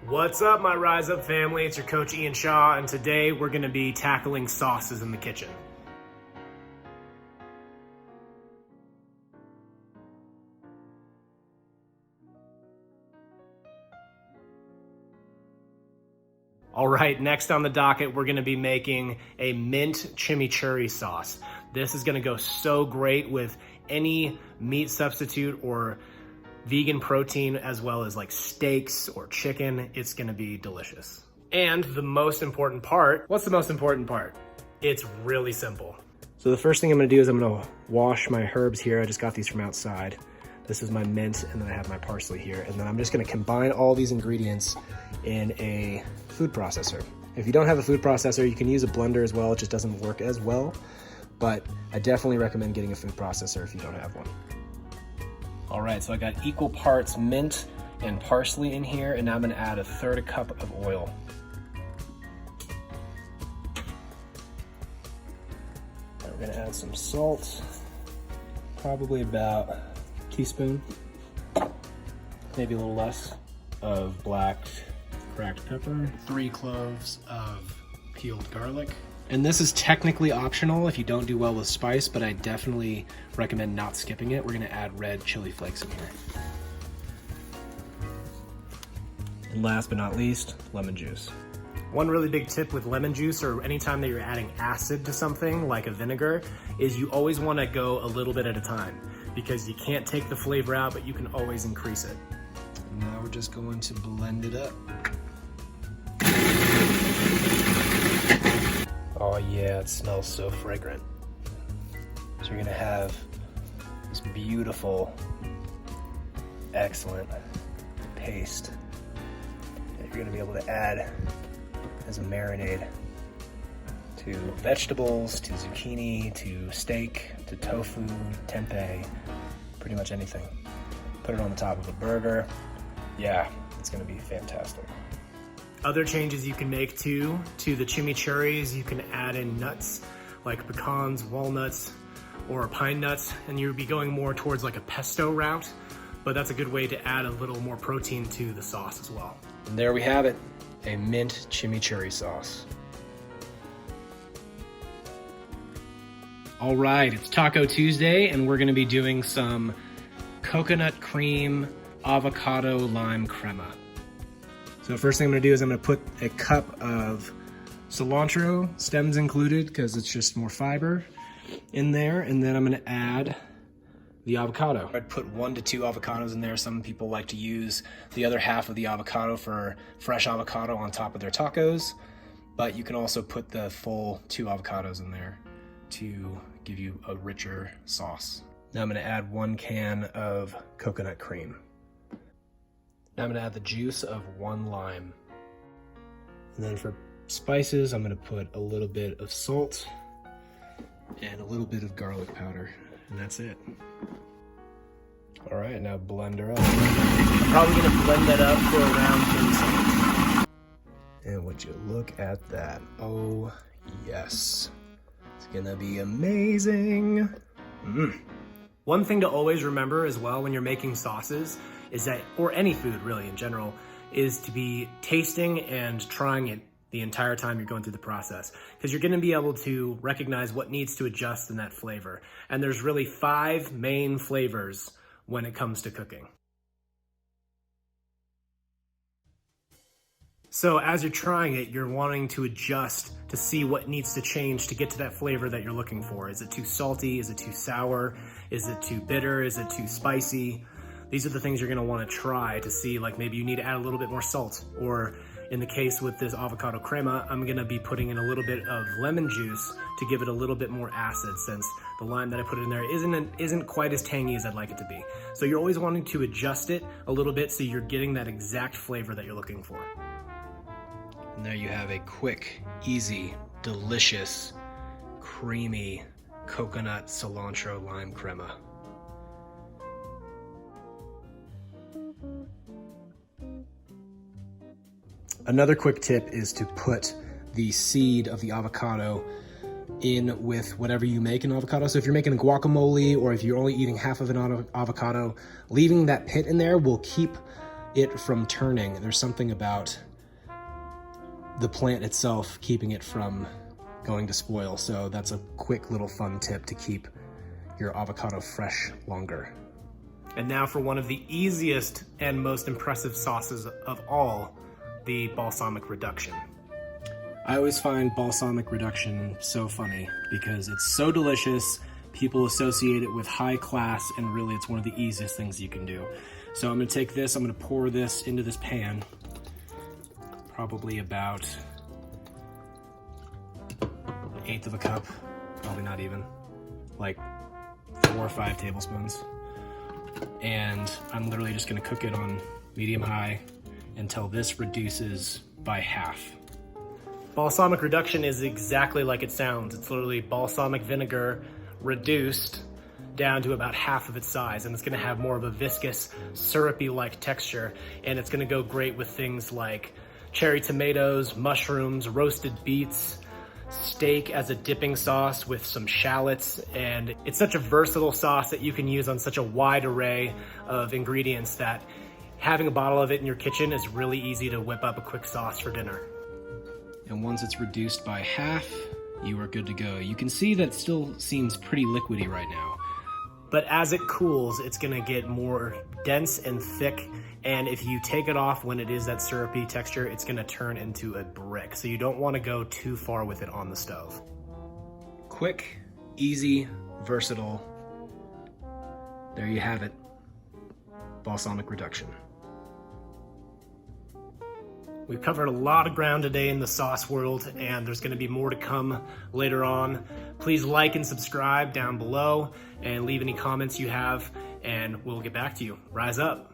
What's up, my RyzeUP family? It's your coach Ian Shaw, and today we're going to be tackling sauces in the kitchen. All right, next on the docket, we're going to be making a mint chimichurri sauce. This is going to go so great with any meat substitute or vegan protein, as well as like steaks or chicken. It's gonna be delicious. And the most important part, what's the most important part? It's really simple. So the first thing I'm gonna do is I'm gonna wash my herbs here. I just got these from outside. This is my mint, and then I have my parsley here. And then I'm just gonna combine all these ingredients in a food processor. If you don't have a food processor, you can use a blender as well. It just doesn't work as well, but I definitely recommend getting a food processor if you don't have one. All right, so I got equal parts mint and parsley in here, and now I'm gonna add 1/3 cup of oil. Now we're gonna add some salt, probably about a teaspoon, maybe a little less, of black cracked pepper, 3 cloves of peeled garlic. And this is technically optional if you don't do well with spice, but I definitely recommend not skipping it. We're gonna add red chili flakes in here. And last but not least, lemon juice. One really big tip with lemon juice, or anytime that you're adding acid to something like a vinegar, is you always wanna go a little bit at a time, because you can't take the flavor out, but you can always increase it. And now we're just going to blend it up. Oh yeah, it smells so fragrant. So you're gonna have this beautiful, excellent paste that you're gonna be able to add as a marinade to vegetables, to zucchini, to steak, to tofu, tempeh, pretty much anything. Put it on the top of a burger. Yeah, it's gonna be fantastic. Other changes you can make to the chimichurris, you can add in nuts like pecans, walnuts, or pine nuts, and you'll be going more towards like a pesto route, but that's a good way to add a little more protein to the sauce as well. And there we have it, a mint chimichurri sauce. All right, it's Taco Tuesday, and we're gonna be doing some coconut cream avocado lime crema. So first thing I'm gonna do is I'm gonna put a cup of cilantro, stems included, because it's just more fiber in there, and then I'm gonna add the avocado. I'd put 1 to 2 avocados in there. Some people like to use the other half of the avocado for fresh avocado on top of their tacos, but you can also put the full 2 avocados in there to give you a richer sauce. Now I'm gonna add 1 can of coconut cream. Now I'm gonna add the juice of 1 lime. And then for spices, I'm gonna put a little bit of salt and a little bit of garlic powder, and that's it. All right, now blend her up. I'm probably gonna blend that up for around 30 seconds. And would you look at that? Oh, yes. It's gonna be amazing. One thing to always remember as well when you're making sauces is that, or any food really in general, is to be tasting and trying it the entire time you're going through the process, because you're gonna be able to recognize what needs to adjust in that flavor. And there's really 5 main flavors when it comes to cooking. So as you're trying it, you're wanting to adjust to see what needs to change to get to that flavor that you're looking for. Is it too salty? Is it too sour? Is it too bitter? Is it too spicy? These are the things you're gonna wanna try to see, like maybe you need to add a little bit more salt, or in the case with this avocado crema, I'm gonna be putting in a little bit of lemon juice to give it a little bit more acid, since the lime that I put in there isn't quite as tangy as I'd like it to be. So you're always wanting to adjust it a little bit so you're getting that exact flavor that you're looking for. And there you have a quick, easy, delicious, creamy coconut cilantro lime crema. Another quick tip is to put the seed of the avocado in with whatever you make an avocado. So if you're making a guacamole, or if you're only eating half of an avocado, leaving that pit in there will keep it from turning. There's something about the plant itself keeping it from going to spoil. So that's a quick little fun tip to keep your avocado fresh longer. And now for one of the easiest and most impressive sauces of all, the Balsamic Reduction. I always find Balsamic Reduction so funny because it's so delicious. People associate it with high class, and really it's one of the easiest things you can do. So I'm gonna take this, I'm gonna pour this into this pan, probably about 1/8 of a cup, probably not even, like 4 or 5 tablespoons. And I'm literally just gonna cook it on medium-high until this reduces by half. Balsamic Reduction is exactly like it sounds. It's literally balsamic vinegar reduced down to about half of its size, and it's gonna have more of a viscous, syrupy-like texture, and it's gonna go great with things like cherry tomatoes, mushrooms, roasted beets, steak as a dipping sauce with some shallots, and it's such a versatile sauce that you can use on such a wide array of ingredients that having a bottle of it in your kitchen is really easy to whip up a quick sauce for dinner. And once it's reduced by half, you are good to go. You can see that it still seems pretty liquidy right now. But as it cools, it's gonna get more dense and thick, and if you take it off when it is that syrupy texture, it's gonna turn into a brick. So you don't wanna go too far with it on the stove. Quick, easy, versatile. There you have it. Balsamic Reduction. We've covered a lot of ground today in the sauce world, and there's gonna be more to come later on. Please like and subscribe down below and leave any comments you have, and we'll get back to you. Rise up.